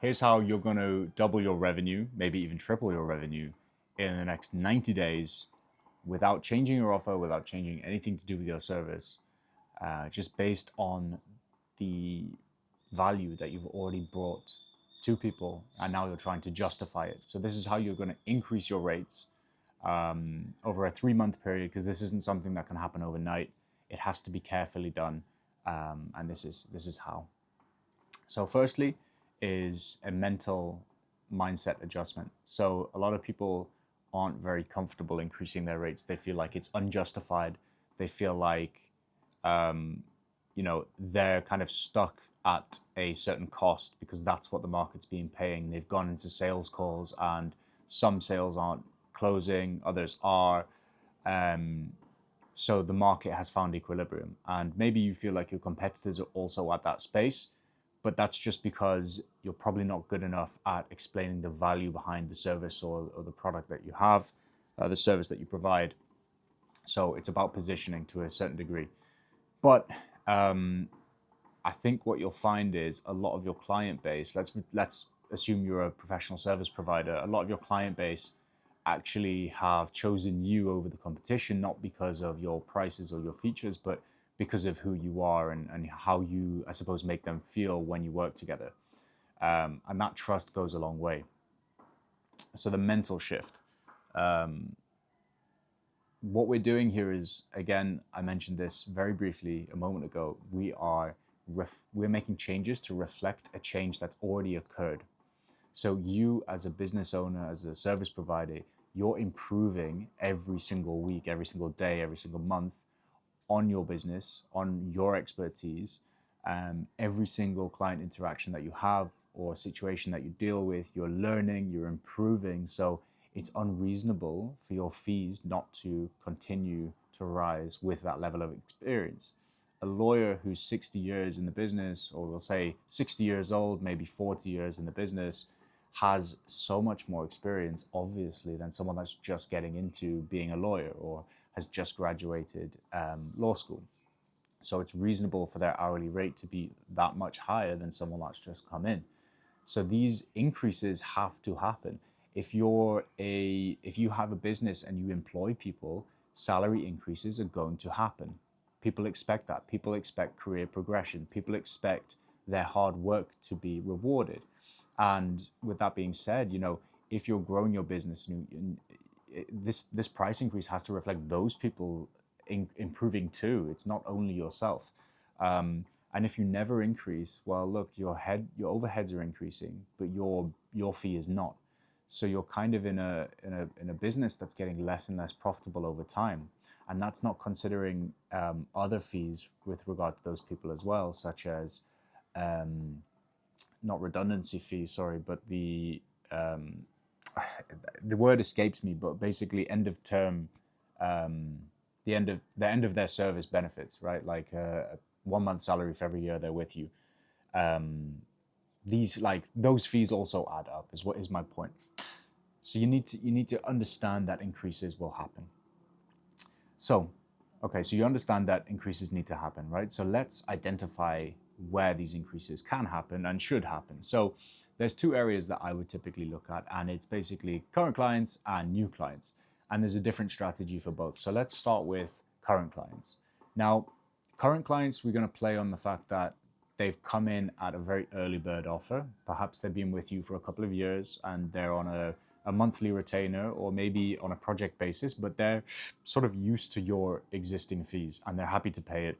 Here's how you're going to double your revenue, maybe even triple your revenue in the next 90 days without changing your offer, without changing anything to do with your service, just based on the value that you've already brought to people, and now you're trying to justify it. So this is how you're going to increase your rates over a 3 month period, because this isn't something that can happen overnight. It has to be carefully done, and this is how. So firstly, is a mental mindset adjustment. So a lot of people aren't very comfortable increasing their rates. They feel like it's unjustified. They feel like they're kind of stuck at a certain cost because that's what the market's been paying. They've gone into sales calls and some sales aren't closing, others are. So the market has found equilibrium. And maybe you feel like your competitors are also at that space, but that's just because you're probably not good enough at explaining the value behind the service or the product that you have, the service that you provide. So it's about positioning to a certain degree. But I think what you'll find is a lot of your client base. Let's assume you're a professional service provider. A lot of your client base actually have chosen you over the competition, not because of your prices or your features, but because of who you are and how you, I suppose, make them feel when you work together. And that trust goes a long way. So the mental shift. What we're doing here is, again, I mentioned this very briefly a moment ago. We're making changes to reflect a change that's already occurred. So you, as a business owner, as a service provider, you're improving every single week, every single day, every single month on your business, on your expertise. Every single client interaction that you have or situation that you deal with, you're learning, you're improving. So it's unreasonable for your fees not to continue to rise with that level of experience. A lawyer who's 60 years in the business, or we'll say 60 years old, maybe 40 years in the business, has so much more experience, obviously, than someone that's just getting into being a lawyer or has just graduated law school. So it's reasonable for their hourly rate to be that much higher than someone that's just come in. So these increases have to happen. If you have a business and you employ people, salary increases are going to happen. People expect that. People expect career progression. People expect their hard work to be rewarded. And with that being said, if you're growing your business, this price increase has to reflect those people improving too. It's not only yourself. And if you never increase, well, look, your overheads are increasing, but your fee is not. So you're kind of in a business that's getting less and less profitable over time, and that's not considering other fees with regard to those people as well, such as not redundancy fees, sorry, but the word escapes me, but basically end of term, the end of their service benefits, right? Like a 1 month salary for every year they're with you. These like those fees also add up. Is what is my point. So you need to understand that increases will happen. So, okay, so you understand that increases need to happen, right? So let's identify where these increases can happen and should happen. So there's two areas that I would typically look at, and it's basically current clients and new clients. And there's a different strategy for both. So let's start with current clients. Now, current clients, we're going to play on the fact that they've come in at a very early bird offer. Perhaps they've been with you for a couple of years and they're on a monthly retainer or maybe on a project basis, but they're sort of used to your existing fees and they're happy to pay it.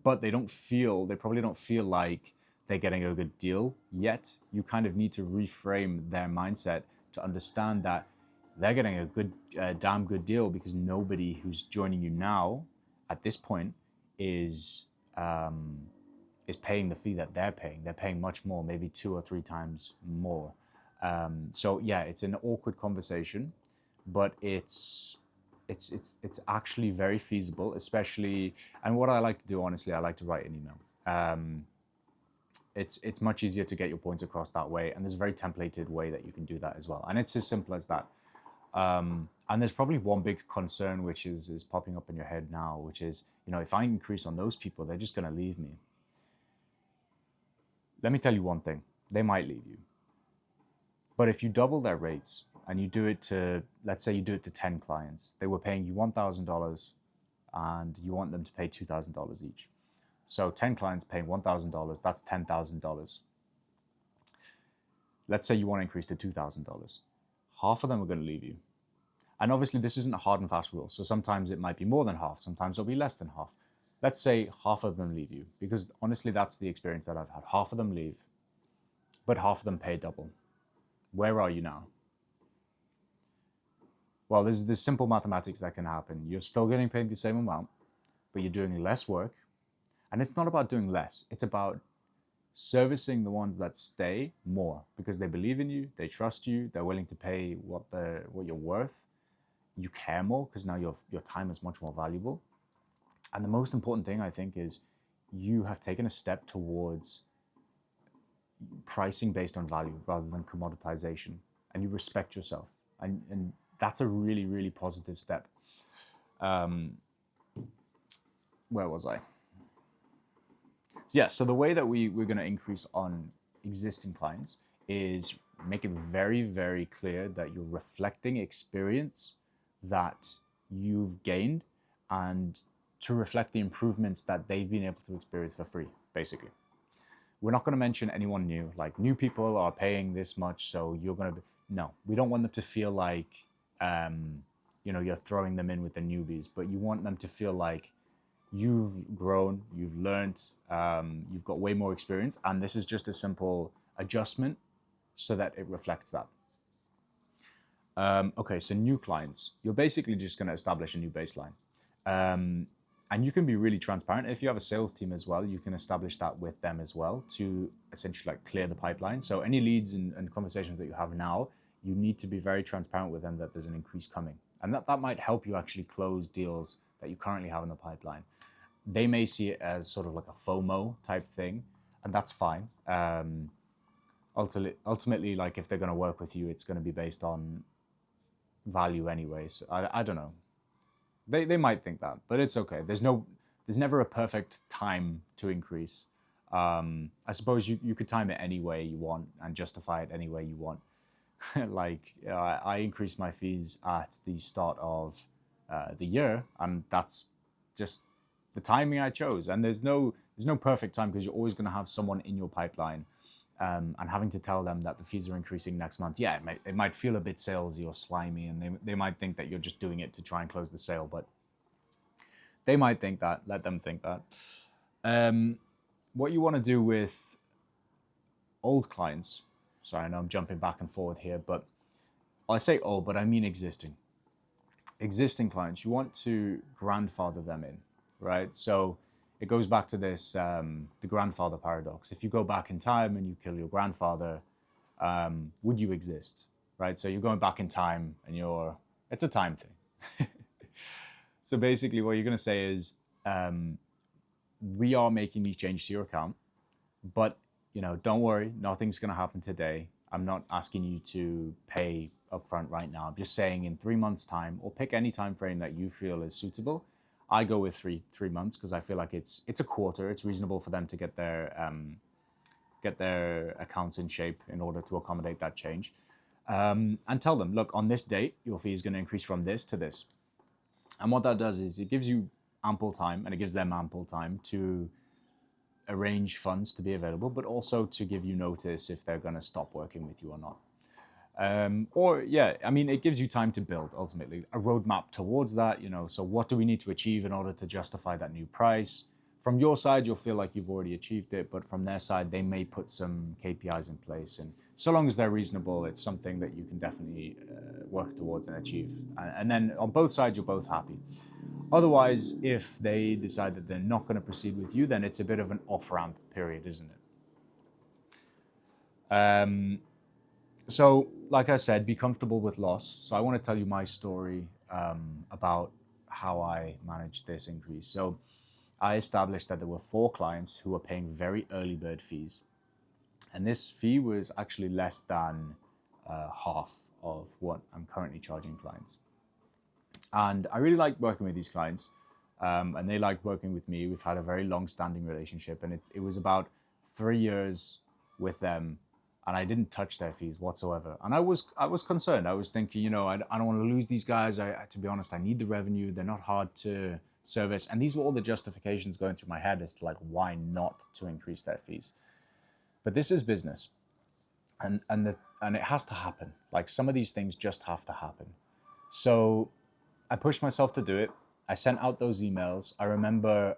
But they probably don't feel like they're getting a good deal yet. You kind of need to reframe their mindset to understand that they're getting a damn good deal, because nobody who's joining you now at this point is is paying the fee that they're paying. They're paying much more, maybe 2 or 3 times more. So yeah, it's an awkward conversation, but it's actually very feasible, especially. And what I like to do, honestly, I like to write an email. It's much easier to get your points across that way, and there's a very templated way that you can do that as well, and it's as simple as that. And there's probably one big concern which is popping up in your head now, which is, if I increase on those people, they're just going to leave me. Let me tell you one thing. they might leave you. But if you double their rates and you do it to, let's say you do it to 10 clients, they were paying you $1,000 and you want them to pay $2,000 each. So 10 clients paying $1,000, that's $10,000. Let's say you want to increase to $2,000. Half of them are going to leave you. And obviously, this isn't a hard and fast rule. So sometimes it might be more than half, sometimes it'll be less than half. Let's say half of them leave you, because honestly, that's the experience that I've had. Half of them leave, but half of them pay double. Where are you now? Well, there's this simple mathematics that can happen. You're still getting paid the same amount, but you're doing less work. And it's not about doing less, it's about servicing the ones that stay more because they believe in you, they trust you, they're willing to pay what you're worth. You care more because now your time is much more valuable. And the most important thing I think is you have taken a step towards pricing based on value rather than commoditization, and you respect yourself, and that's a really really positive step. Where was I? So yeah, so the way that we're going to increase on existing clients is make it very very clear that you're reflecting experience that you've gained, and to reflect the improvements that they've been able to experience for free, basically. We're not going to mention anyone new, like new people are paying this much, so you're going to be. No, we don't want them to feel like, you're throwing them in with the newbies, but you want them to feel like you've grown, you've learned, you've got way more experience, and this is just a simple adjustment so that it reflects that. Okay, so new clients, you're basically just going to establish a new baseline. And you can be really transparent. If you have a sales team as well, you can establish that with them as well to essentially like clear the pipeline. So any leads and conversations that you have now, you need to be very transparent with them that there's an increase coming. And that might help you actually close deals that you currently have in the pipeline. They may see it as sort of like a FOMO type thing, and that's fine. Ultimately, like if they're going to work with you, it's going to be based on value anyways. I don't know. They might think that, but it's okay. There's never a perfect time to increase. I suppose you could time it any way you want and justify it any way you want. Like I increased my fees at the start of the year, and that's just the timing I chose. And there's no perfect time because you're always going to have someone in your pipeline, and having to tell them that the fees are increasing next month. Yeah, it might feel a bit salesy or slimy, and they might think that you're just doing it to try and close the sale, but they might think that. Let them think that. What you want to do with old clients, sorry, I know I'm jumping back and forward here, but I say old, but I mean existing clients, you want to grandfather them in, right? So it goes back to this the grandfather paradox. If you go back in time and you kill your grandfather, would you exist, right? So you're going back in time and it's a time thing. So basically what you're going to say is, we are making these changes to your account, but don't worry, nothing's going to happen today. I'm not asking you to pay upfront right now. I'm just saying in 3 months' time, or pick any time frame that you feel is suitable. I go with three months because I feel like it's a quarter. It's reasonable for them to get their accounts in shape in order to accommodate that change. And tell them, look, on this date, your fee is going to increase from this to this. And what that does is it gives you ample time, and it gives them ample time to arrange funds to be available, but also to give you notice if they're going to stop working with you or not. Or yeah, I mean, it gives you time to build ultimately a roadmap towards that. So what do we need to achieve in order to justify that new price? From your side, you'll feel like you've already achieved it, but from their side, they may put some KPIs in place, and so long as they're reasonable, it's something that you can definitely work towards and achieve. And then on both sides, you're both happy. Otherwise, if they decide that they're not going to proceed with you, then it's a bit of an off-ramp period, isn't it? So, like I said, be comfortable with loss. So I want to tell you my story about how I managed this increase. So I established that there were 4 clients who were paying very early bird fees. And this fee was actually less than half of what I'm currently charging clients. And I really like working with these clients, and they like working with me. We've had a very long-standing relationship, and it was about 3 years with them and I didn't touch their fees whatsoever. And I was concerned. I was thinking, I don't want to lose these guys. To be honest, I need the revenue. They're not hard to service. And these were all the justifications going through my head as to like why not to increase their fees. But this is business, and it has to happen. Like some of these things just have to happen. So I pushed myself to do it. I sent out those emails. I remember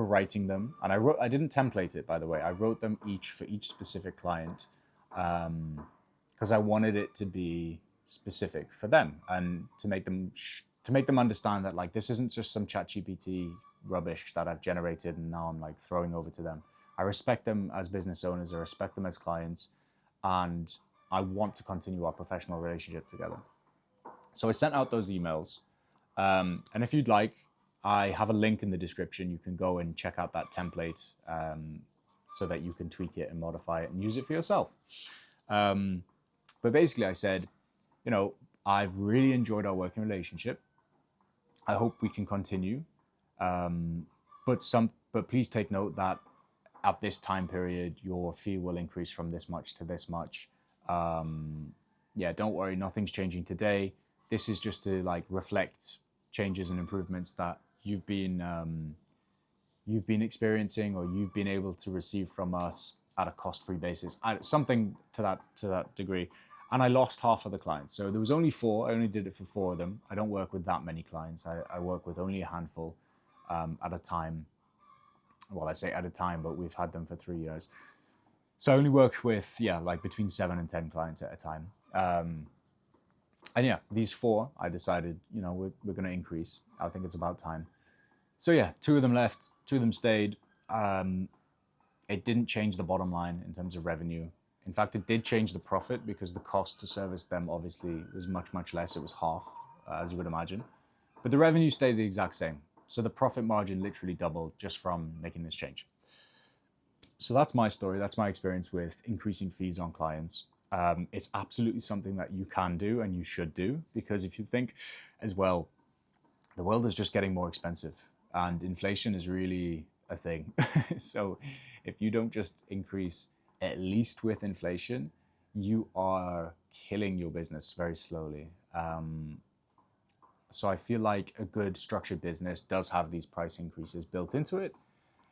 writing them, and I didn't template it, by the way. I wrote them each for each specific client, because I wanted it to be specific for them and to make them understand that like this isn't just some ChatGPT rubbish that I've generated and now I'm like throwing over to them. I respect them as business owners. I respect them as clients, and I want to continue our professional relationship together. So I sent out those emails, and if you'd like, I have a link in the description. You can go and check out that template, so that you can tweak it and modify it and use it for yourself. But basically, I said, I've really enjoyed our working relationship. I hope we can continue. But please take note that at this time period, your fee will increase from this much to this much. Yeah, don't worry, nothing's changing today. This is just to like reflect changes and improvements that you've been experiencing or you've been able to receive from us at a cost-free basis, something to that degree. And I lost half of the clients, so there was only four. I only did it for four of them. I don't work with that many clients. I work with only a handful at a time. Well, I say at a time, but we've had them for 3 years. So I only work with like between 7 and 10 clients at a time. And yeah, these four, I decided, we're going to increase. I think it's about time. So yeah, two of them left, two of them stayed. It didn't change the bottom line in terms of revenue. In fact, it did change the profit because the cost to service them obviously was much, much less. It was half, as you would imagine. But the revenue stayed the exact same. So the profit margin literally doubled just from making this change. So that's my story. That's my experience with increasing fees on clients. It's absolutely something that you can do and you should do, because if you think as well, the world is just getting more expensive and inflation is really a thing. So if you don't just increase at least with inflation, you are killing your business very slowly. So I feel like a good structured business does have these price increases built into it.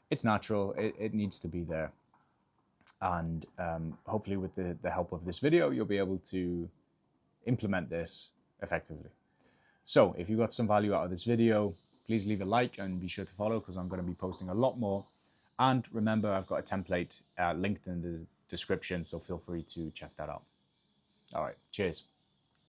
It's natural. It needs to be there. And hopefully with the help of this video, you'll be able to implement this effectively. So if you got some value out of this video, please leave a like and be sure to follow, because I'm going to be posting a lot more. And remember, I've got a template linked in the description, so feel free to check that out. All right, cheers.